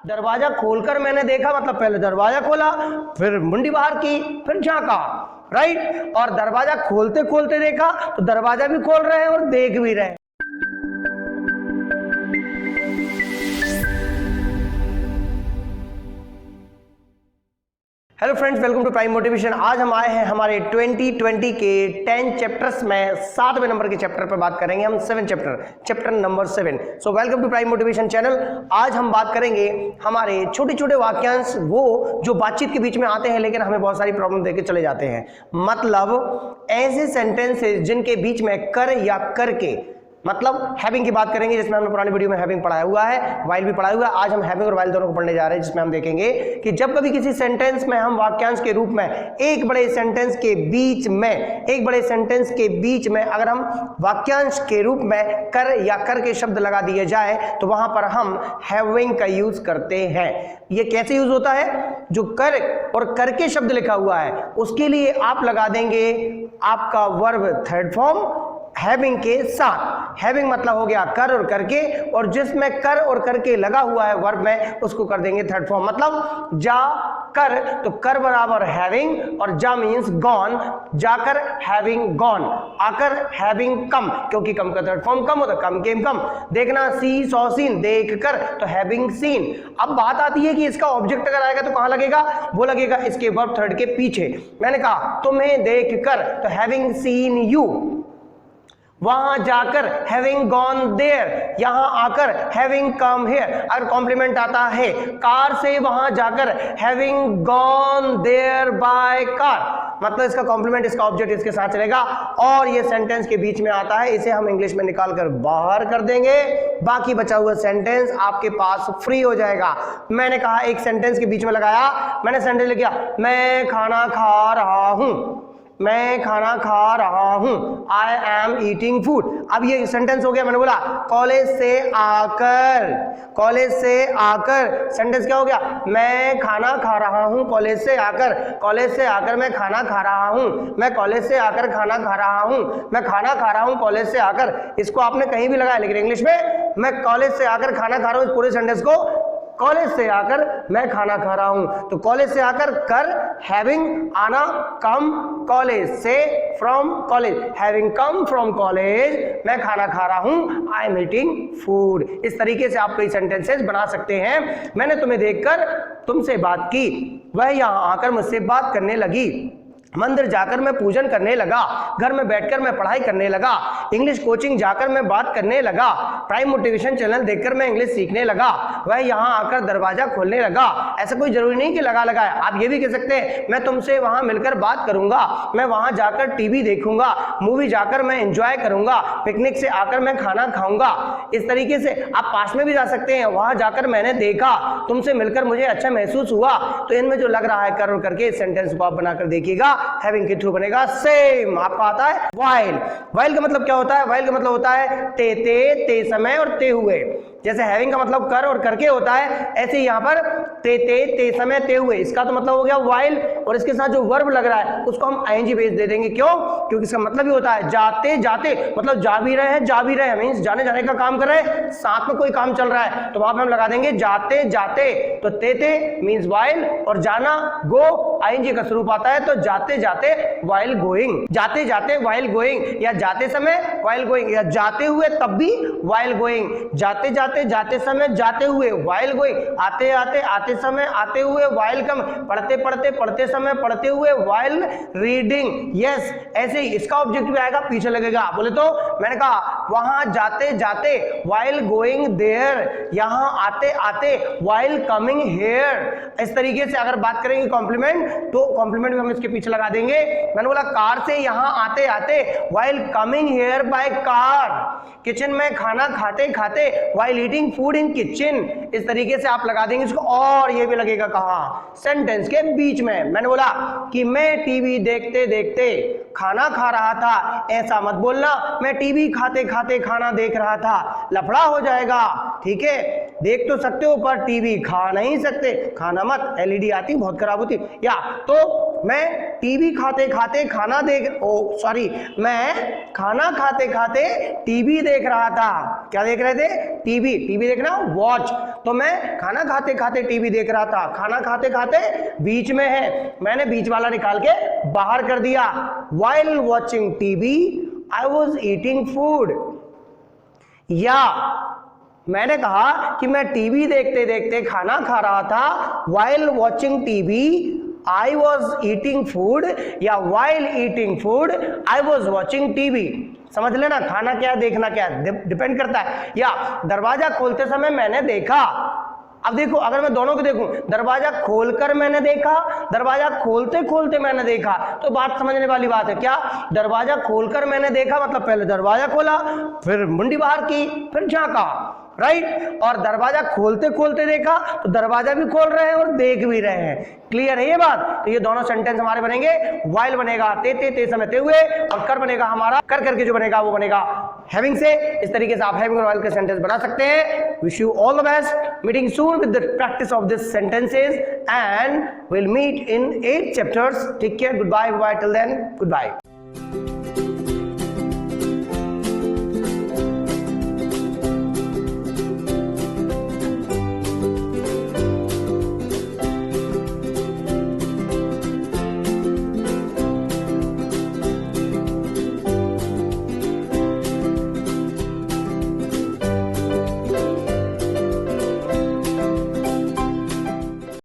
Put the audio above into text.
दरवाजा खोलकर मैंने देखा, मतलब पहले दरवाजा खोला, फिर मुंडी बाहर की, फिर झांका, राइट। और दरवाजा खोलते खोलते देखा तो दरवाजा भी खोल रहे हैं और देख भी रहे हैं। Hello friends, welcome to prime motivation. आज हम आए हैं हमारे 2020 के 10 चैप्टर्स में 7वें नंबर के चैप्टर पर बात करेंगे हम। 7 chapter number 7। So welcome to prime motivation channel. आज हम बात करेंगे हमारे छोटे छोटे वाक्यांश, वो जो बातचीत के बीच में आते हैं लेकिन हमें बहुत सारी प्रॉब्लम देके चले जाते हैं। मतलब ऐसे सेंटेंसेस जिनके बीच में कर या करके, मतलब हैविंग की बात करेंगे, जिसमें हमने पुरानी वीडियो में हैविंग पढ़ाया हुआ है, वाइल भी पढ़ाया हुआ है। आज हम हैविंग और वाइल दोनों को पढ़ने जा रहे हैं, जिसमें हम देखेंगे कि जब कभी किसी सेंटेंस में हम वाक्यांश के रूप में एक बड़े सेंटेंस के बीच में अगर हम वाक्यांश के रूप में कर या कर के शब्द लगा दिए जाए तो वहां पर हम हैविंग का यूज करते हैं। ये कैसे यूज होता है? जो कर और कर के शब्द लिखा हुआ है उसके लिए आप लगा देंगे आपका वर्ब थर्ड फॉर्म हैविंग के साथ। हैविंग मतलब हो गया कर और करके, और जिसमें कर और करके लगा हुआ है वर्ब में उसको कर देंगे थर्ड फॉर्म। मतलब जा कर, तो कर बराबर हैविंग, और जा मीन्स गॉन, जाकर हैविंग गॉन, आकर हैविंग कम, क्योंकि कम का थर्ड फॉर्म कम होता है, कम केम कम। देखना सी सौ सीन, देख कर तो हैविंग सीन। अब बात आती है कि इसका ऑब्जेक्ट अगर आएगा तो कहां लगेगा? वो लगेगा इसके वर्ब थर्ड के पीछे। मैंने कहा तुम्हें देख कर तो हैविंग सीन यू, वहां जाकर हैविंग गॉन देयर, यहां आकर हैविंग कम हियर। अगर कॉम्प्लीमेंट आता है कार से वहां जाकर having gone there by car, मतलब इसका कॉम्प्लीमेंट, इसका ऑब्जेक्ट इसके साथ चलेगा और ये सेंटेंस के बीच में आता है, इसे हम इंग्लिश में निकाल कर बाहर कर देंगे। बाकी बचा हुआ सेंटेंस आपके पास फ्री हो जाएगा। मैंने कहा एक सेंटेंस के बीच में लगाया, मैंने सेंटेंस लिख दिया मैं खाना खा रहा हूं, मैं खाना खा रहा हूं, आई एम ईटिंग फूड। अब ये सेंटेंस हो गया। मैंने बोला कॉलेज से आकर, कॉलेज से आकर, सेंटेंस क्या हो गया? मैं खाना खा रहा हूं कॉलेज से आकर, कॉलेज से आकर मैं खाना खा रहा हूं, मैं कॉलेज से आकर खाना खा रहा हूं, मैं खाना खा रहा हूं कॉलेज से आकर। इसको आपने कहीं भी लगाया, लेकिन इंग्लिश में मैं कॉलेज से आकर खाना खा रहा हूं, इस पूरे सेंटेंस को कॉलेज से आकर मैं खाना खा रहा हूं। तो कॉलेज से आकर कर हैविंग आना, कम कॉलेज से, from college having come from college, मैं खाना खा रहा हूं, आई एम ईटिंग फूड। इस तरीके से आप कई सेंटेंसेस बना सकते हैं। मैंने तुम्हें देखकर तुमसे बात की, वह यहां आकर मुझसे बात करने लगी, मंदिर जाकर मैं पूजन करने लगा, घर में बैठकर मैं पढ़ाई करने लगा, इंग्लिश कोचिंग जाकर मैं बात करने लगा, प्राइम मोटिवेशन चैनल देखकर मैं इंग्लिश सीखने लगा, वह यहां आकर दरवाजा खोलने लगा। ऐसा कोई जरूरी नहीं कि लगा लगा है, आप ये भी कह सकते हैं मैं तुमसे वहां मिलकर बात करूंगा, मैं वहां जाकर टीवी देखूंगा, मूवी जाकर मैं एंजॉय करूंगा, पिकनिक से आकर मैं खाना खाऊंगा। इस तरीके से आप पास में भी जा सकते हैं, वहां जाकर मैंने देखा, तुमसे मिलकर मुझे अच्छा महसूस हुआ। तो इनमें जो लग रहा है कर और करके, इस सेंटेंस को आप बनाकर देखिएगा, हैविंग के थ्रू बनेगा। सेम आपका आता है वाइल। वाइल का मतलब क्या होता है? वाइल का मतलब होता है ते समय और ते हुए। जैसे हैविंग का मतलब कर और करके होता है, ऐसे यहाँ पर ते समय ते हुए, इसका तो मतलब हो गया वाइल। और इसके साथ जो वर्ब लग रहा है उसको हम आईएनजी बेस दे देंगे। क्यों? क्योंकि इसका मतलब ही होता है जाते जाते, मतलब जा भी रहे हैं, जा भी रहे हैं मीन्स जाने जाने का काम कर रहे हैं, साथ में कोई काम चल रहा है, तो वहां पर हम लगा देंगे जाते जाते। तो ते मीन्स वाइल, और जाना गो आईएनजी का स्वरूप आता है, तो जाते जाते वाइल गोइंग, जाते जाते वाइल गोइंग, या जाते समय वाइल गोइंग, या जाते हुए तब भी वाइल गोइंग, जाते जाते जाते समय जाते हुए वाइल गोइंग, आते आते आते समय आते हुए वाइल कम, पढ़ते पढ़ते पढ़ते समय पढ़ते हुए वाइल रीडिंग। यस, ऐसे ही इसका ऑब्जेक्ट भी आएगा, पीछे लगेगा। बोले तो मैंने कहा वहां जाते जाते वाइल गोइंग देयर, यहां आते आते वाइल कमिंग हेयर। इस तरीके से अगर बात करेंगे कॉम्प्लीमेंट, तो कॉम्प्लीमेंट भी हम इसके पीछे लगा देंगे। मैंने बोला कार से यहां आते आते while coming here by car, kitchen में खाना खाते खाते while eating food in kitchen. इस तरीके से आप लगा देंगे इसको। और ये भी लगेगा कहां? सेंटेंस के बीच में। मैंने बोला कि मैं टीवी देखते देखते खाना खा रहा था, ऐसा मत बोलना मैं टीवी खाते खाते खाते खाना देख रहा था, लफड़ा हो जाएगा, ठीक है, देख तो सकते हो पर टीवी खा नहीं सकते, खाना मत, एलईडी आती बहुत खराब होती। या तो मैं टीवी खाते खाते खाना देख, ओ सॉरी, मैं खाना खाते खाते टीवी देख रहा था। क्या देख रहे थे? टीवी। टीवी देखना वॉच, तो मैं खाना खाते खाते टीवी देख रहा था। खाना खाते खाते बीच में है, मैंने बीच वाला निकाल के बाहर कर दिया। While watching TV, I was eating food. या मैंने कहा कि मैं टीवी देखते देखते खाना खा रहा था। While watching TV, I was eating food, या while eating food, I was watching TV. समझ लेना, खाना क्या देखना क्या डिपेंड करता है। या दरवाजा खोलते समय मैंने देखा। अब देखो, अगर मैं दोनों को देखूं, दरवाजा खोलकर मैंने देखा, दरवाजा खोलते खोलते मैंने देखा, तो बात समझने वाली बात है। क्या? दरवाजा खोलकर मैंने देखा मतलब पहले दरवाजा खोला, फिर मुंडी बाहर की, फिर झांका, राइट। और दरवाजा खोलते खोलते देखा तो दरवाजा भी खोल रहे हैं और देख भी रहे हैं। क्लियर है ये बात? तो ये दोनों सेंटेंस हमारे बनेंगे, वाइल बनेगा ते समय ते हुए, और कर बनेगा हमारा कर करके जो बनेगा वो बनेगा हैविंग से। इस तरीके से आप हैविंग और वाइल के सेंटेंस बना सकते हैं। Wish you all the best, meeting soon with the practice of this sentences and will meet in 8 chapters. Take care, goodbye, till then, goodbye.